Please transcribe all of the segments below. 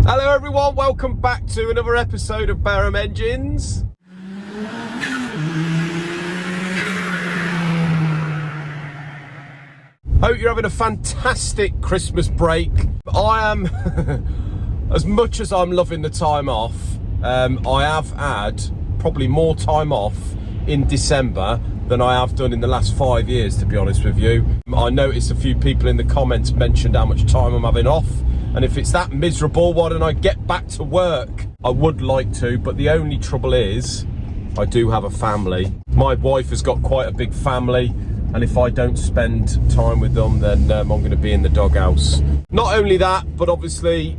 Hello everyone, welcome back to another episode of Barham Engines. Hope you're having a fantastic Christmas break. I am, as much as I'm loving the time off, I have had probably more time off in December than I have done in the last 5 years, to be honest with you. I noticed a few people in the comments mentioned how much time I'm having off. And if it's that miserable, why don't I get back to work? I would like to, but the only trouble is I do have a family. My wife has got quite a big family, and if I don't spend time with them, then I'm going to be in the doghouse. Not only that, but obviously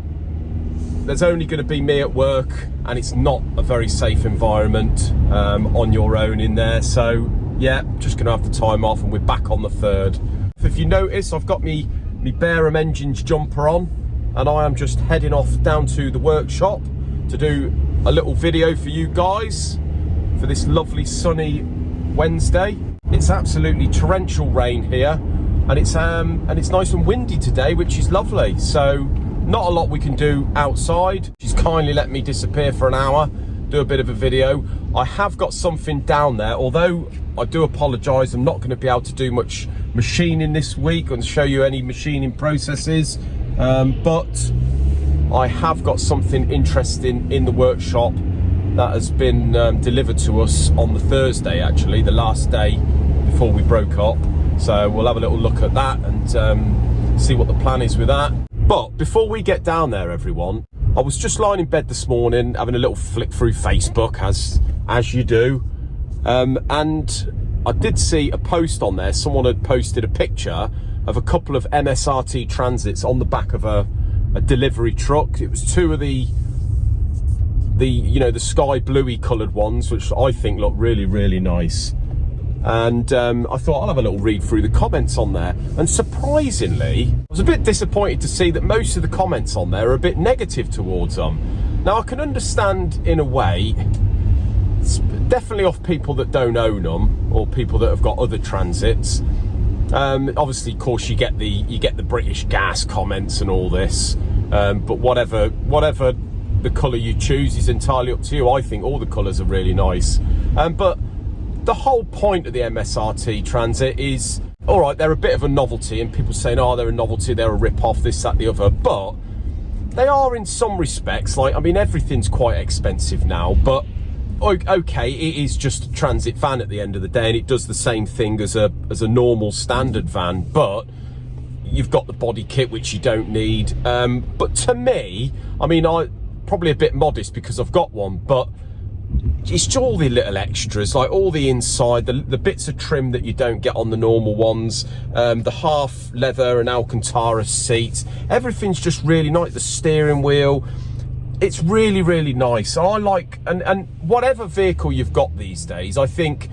there's only going to be me at work, and it's not a very safe environment on your own in there. So yeah, just going to have the time off, and we're back on the 3rd. If you notice, I've got me Barham Engines jumper on, and I am just heading off down to the workshop to do a little video for you guys for this lovely sunny Wednesday. It's absolutely torrential rain here, and it's nice and windy today, which is lovely. So not a lot we can do outside. She's kindly let me disappear for an hour, do a bit of a video. I have got something down there, although I do apologise, I'm not going to be able to do much machining this week and show you any machining processes. But I have got something interesting in the workshop that has been delivered to us on the Thursday, actually, the last day before we broke up. So we'll have a little look at that and see what the plan is with that. But before we get down there, everyone, I was just lying in bed this morning having a little flick through Facebook, as you do, and I did see a post on there. Someone had posted a picture of a couple of MSRT Transits on the back of a delivery truck. It was two of the sky bluey coloured ones, which I think look really nice. And I thought I'll have a little read through the comments on there. And surprisingly, I was a bit disappointed to see that most of the comments on there are a bit negative towards them. Now I can understand in a way, it's definitely off people that don't own them or people that have got other Transits. Obviously, of course, you get the British Gas comments and all this, but whatever the colour you choose is entirely up to you. I think all the colours are really nice, but the whole point of the MSRT Transit is, all right, they're a bit of a novelty, and people saying, oh, they're a novelty, they're a rip-off, this, that, the other, but they are in some respects. Like, I mean, everything's quite expensive now, but okay, it is just a transit van at the end of the day, and it does the same thing as a normal standard van, but you've got the body kit, which you don't need. But to me, I mean, I probably a bit modest because I've got one, but it's just all the little extras, like all the inside, the bits of trim that you don't get on the normal ones, the half leather and Alcantara seats, everything's just really nice. The steering wheel, it's really nice. I like, and whatever vehicle you've got these days, I think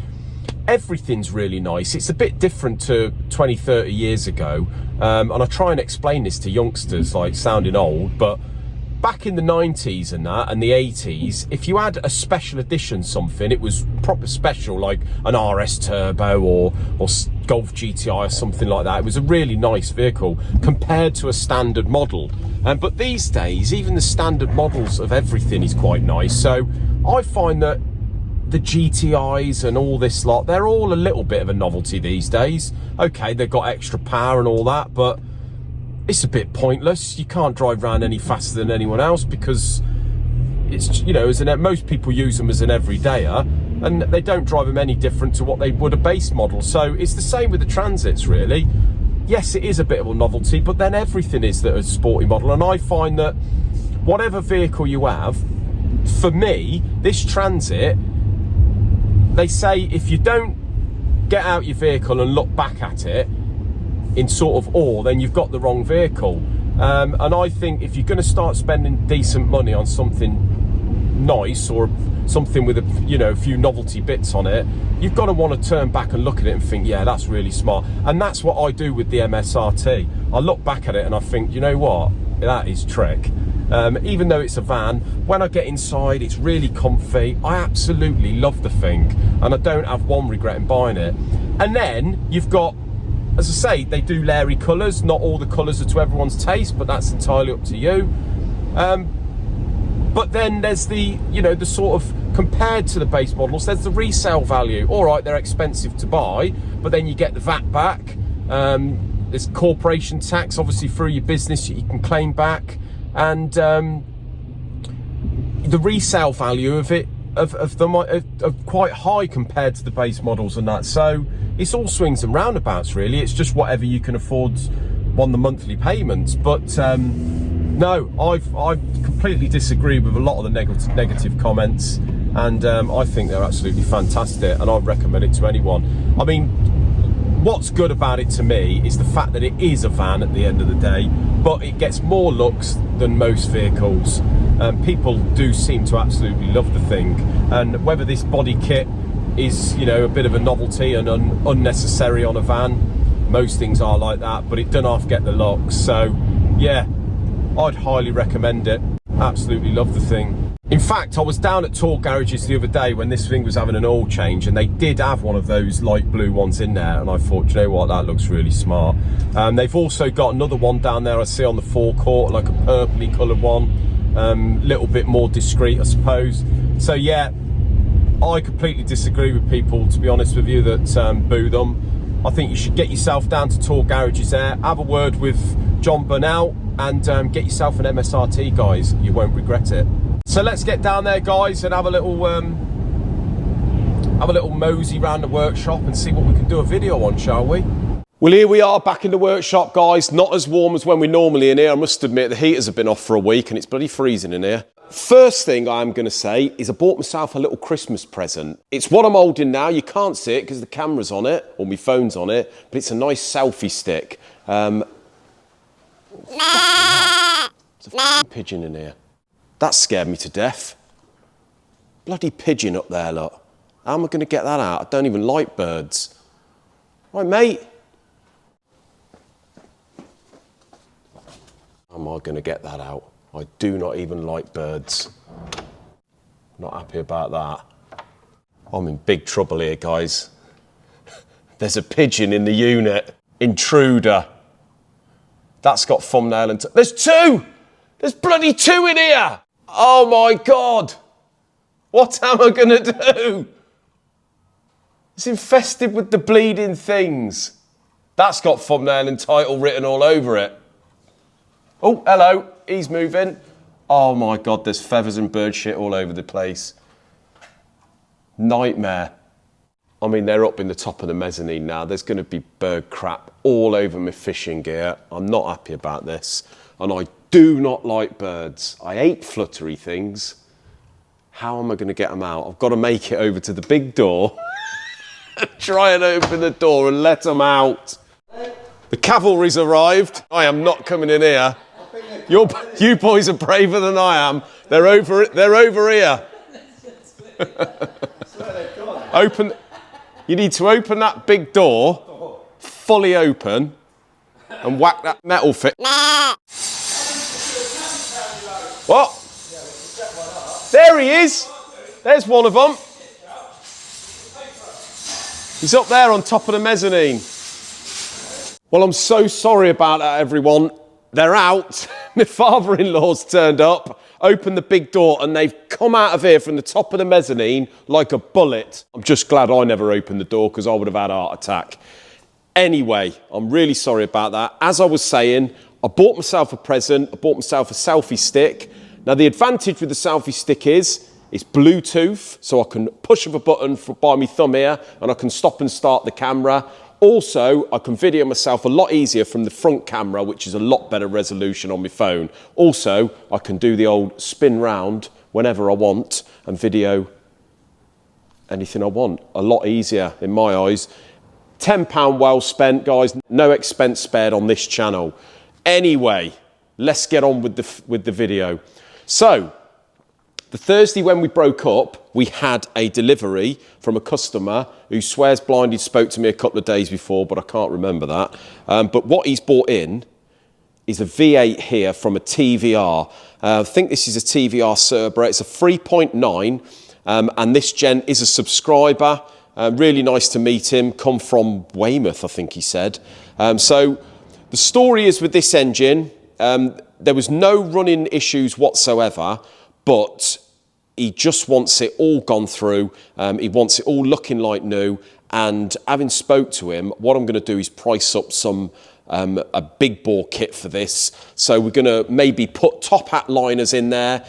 everything's really nice. It's a bit different to 20-30 years ago, and I try and explain this to youngsters, like sounding old, but back in the 90s and that, and the 80s, if you had a special edition something, it was proper special, like an RS Turbo or Golf GTI or something like that. It was a really nice vehicle compared to a standard model. But these days, even the standard models of everything is quite nice. So I find that the GTIs and all this lot, they're all a little bit of a novelty these days. Okay, they've got extra power and all that, but it's a bit pointless. You can't drive around any faster than anyone else because it's, you know, most people use them as an everydayer, and they don't drive them any different to what they would a base model. So it's the same with the Transits, really. Yes, it is a bit of a novelty, but then everything is that a sporty model. And I find that whatever vehicle you have, for me, this Transit, they say if you don't get out your vehicle and look back at it in sort of awe, then you've got the wrong vehicle. And I think if you're going to start spending decent money on something nice or something with a few novelty bits on it, you've got to want to turn back and look at it and think, yeah, that's really smart. And that's what I do with the MSRT. I look back at it and I think, you know what, that is trick. Even though it's a van, when I get inside, it's really comfy. I absolutely love the thing, and I don't have one regret in buying it. And then you've got, as I say, they do Larry colours. Not all the colours are to everyone's taste, but that's entirely up to you. But then there's the, you know, the sort of, compared to the base models, there's the resale value. All right, they're expensive to buy, but then you get the VAT back. There's corporation tax, obviously, through your business that you can claim back. And the resale value of it, of them are quite high compared to the base models and that. So it's all swings and roundabouts, really. It's just whatever you can afford on the monthly payments. But no, I completely disagree with a lot of the negative comments, and I think they're absolutely fantastic, and I'd recommend it to anyone. I mean, what's good about it to me is the fact that it is a van at the end of the day, but it gets more looks than most vehicles. People do seem to absolutely love the thing, and whether this body kit is, you know, a bit of a novelty and unnecessary on a van, most things are like that, but it doesn't half get the looks. So yeah, I'd highly recommend it. Absolutely love the thing. In fact, I was down at Tour Garages the other day when this thing was having an oil change, and they did have one of those light blue ones in there, and I thought, you know what, that looks really smart. They've also got another one down there I see on the forecourt, like a purpley coloured one, little bit more discreet, I suppose. So yeah, I completely disagree with people, to be honest with you, that boo them. I think you should get yourself down to Tour Garages there, have a word with John Burnell, and get yourself an MSRT, guys. You won't regret it. So let's get down there, guys, and have a little mosey around the workshop and see what we can do a video on, shall we? Well, here we are back in the workshop, guys. Not as warm as when we're normally in here. I must admit, the heaters have been off for a week and it's bloody freezing in here. First thing I'm going to say is I bought myself a little Christmas present. It's what I'm holding now. You can't see it because the camera's on it, or my phone's on it, but it's a nice selfie stick. There's a fucking pigeon in here. That scared me to death. Bloody pigeon up there, look. How am I going to get that out? I don't even like birds. Right, mate. How am I going to get that out? I do not even like birds. Not happy about that. I'm in big trouble here, guys. There's a pigeon in the unit. Intruder. That's got thumbnail and... There's two! There's bloody two in here! Oh my God! What am I gonna do? It's infested with the bleeding things. That's got thumbnail and title written all over it. Oh, hello, he's moving. Oh my God, there's feathers and bird shit all over the place. Nightmare. I mean, they're up in the top of the mezzanine now. There's gonna be bird crap all over my fishing gear. I'm not happy about this. And I do not like birds. I hate fluttery things. How am I going to get them out? I've got to make it over to the big door, try and open the door and let them out. The cavalry's arrived. I am not coming in here. You boys are braver than I am. They're over here. Open. You need to open that big door, fully open, and whack that metal fit. What? There he is. There's one of them. He's up there on top of the mezzanine. Well, I'm so sorry about that, everyone. They're out. My father-in-law's turned up, opened the big door, and they've come out of here from the top of the mezzanine like a bullet. I'm just glad I never opened the door because I would have had a heart attack. Anyway, I'm really sorry about that. As I was saying, I bought myself a present. I bought myself a selfie stick. Now, the advantage with the selfie stick is it's Bluetooth, so I can push of a button by my thumb here, and I can stop and start the camera. Also, I can video myself a lot easier from the front camera, which is a lot better resolution on my phone. Also, I can do the old spin round whenever I want and video anything I want. A lot easier in my eyes. £10 well spent, guys. No expense spared on this channel. Anyway, let's get on with the video. So, the Thursday when we broke up, we had a delivery from a customer who swears blind. He spoke to me a couple of days before, but I can't remember that. But what he's bought in is a V8 here from a TVR. I think this is a TVR Cerberus. It's a 3.9, and this gent is a subscriber. Really nice to meet him. Come from Weymouth, I think he said. So the story is with this engine, there was no running issues whatsoever, but he just wants it all gone through. He wants it all looking like new. And having spoke to him, what I'm going to do is price up a big bore kit for this. So we're going to maybe put top hat liners in there,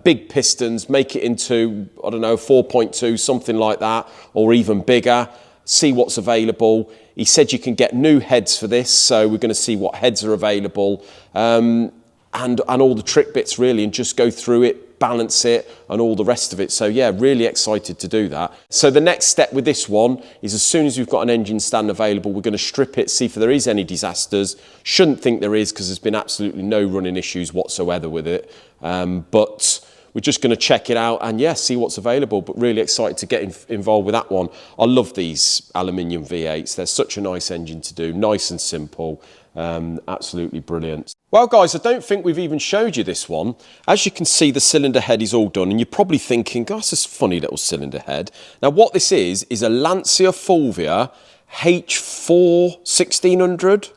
big pistons, make it into, I don't know, 4.2, something like that, or even bigger. See what's available. He said you can get new heads for this, so we're going to see what heads are available, and all the trick bits really, and just go through it, balance it, and all the rest of it. So yeah, really excited to do that. So the next step with this one is, as soon as we've got an engine stand available, we're going to strip it, see if there is any disasters. Shouldn't think there is, because there's been absolutely no running issues whatsoever with it. But we're just going to check it out and, yeah, see what's available. But really excited to get involved with that one. I love these aluminium V8s. They're such a nice engine to do, nice and simple. Absolutely brilliant. Well, guys, I don't think we've even showed you this one. As you can see, the cylinder head is all done, and you're probably thinking, gosh, this is a funny little cylinder head. Now, what this is a Lancia Fulvia H4 1600.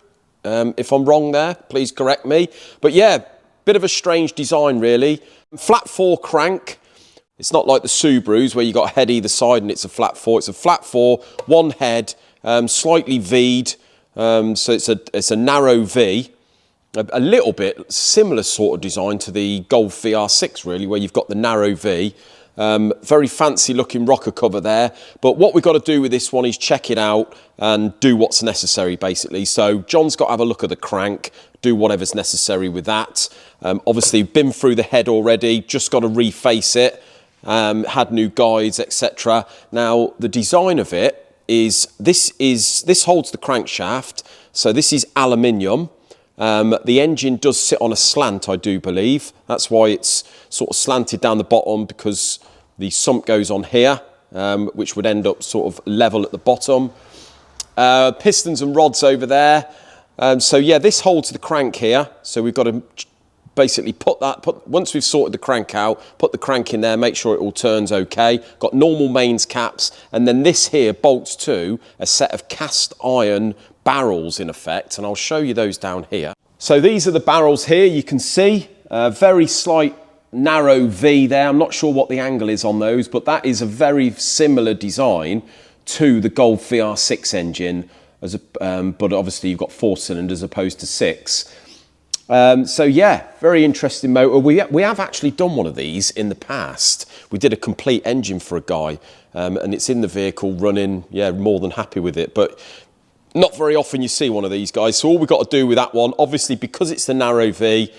If I'm wrong there, please correct me. But yeah, bit of a strange design, really. Flat 4 crank. It's not like the Subarus where you got a head either side and it's a flat 4. It's a flat 4, one head, slightly V'd. So it's a narrow V, a little bit similar sort of design to the Golf VR6 really, where you've got the narrow V. Very fancy looking rocker cover there. But what we've got to do with this one is check it out and do what's necessary basically. So John's got to have a look at the crank, do whatever's necessary with that. Obviously been through the head already, just got to reface it, had new guides, etc. Now the design of it is this holds the crankshaft, so this is aluminium. The engine does sit on a slant, I do believe. That's why it's sort of slanted down the bottom, because the sump goes on here, which would end up sort of level at the bottom. Pistons and rods over there. So yeah, this holds the crank here. So we've got to basically once we've sorted the crank out, put the crank in there, make sure it all turns okay. Got normal mains caps, and then this here bolts to a set of cast iron barrels in effect, and I'll show you those down here. So these are the barrels here, you can see, very slight narrow V there. I'm not sure what the angle is on those, but that is a very similar design to the Golf VR6 engine, but obviously you've got 4 cylinders opposed to 6. So yeah, very interesting motor. We have actually done one of these in the past. We did a complete engine for a guy, and it's in the vehicle running. Yeah, more than happy with it, but not very often you see one of these guys. So all we've got to do with that one, obviously because it's the narrow V,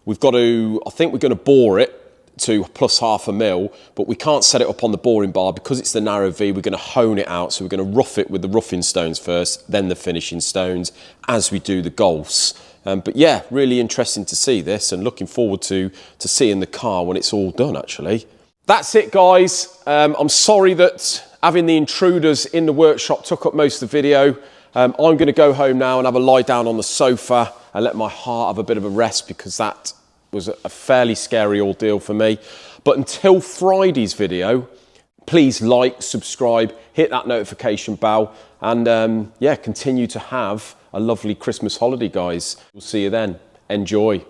we've got to, I think we're going to bore it to plus 0.5 mil, but we can't set it up on the boring bar because it's the narrow V. We're going to hone it out, so we're going to rough it with the roughing stones first, then the finishing stones as we do the Golfs. But yeah, really interesting to see this, and looking forward to seeing the car when it's all done, actually. That's it, guys. I'm sorry that having the Intruders in the workshop took up most of the video. I'm going to go home now and have a lie down on the sofa and let my heart have a bit of a rest, because that was a fairly scary ordeal for me. But until Friday's video, please like, subscribe, hit that notification bell, and yeah, continue to have a lovely Christmas holiday, guys. We'll see you then. Enjoy.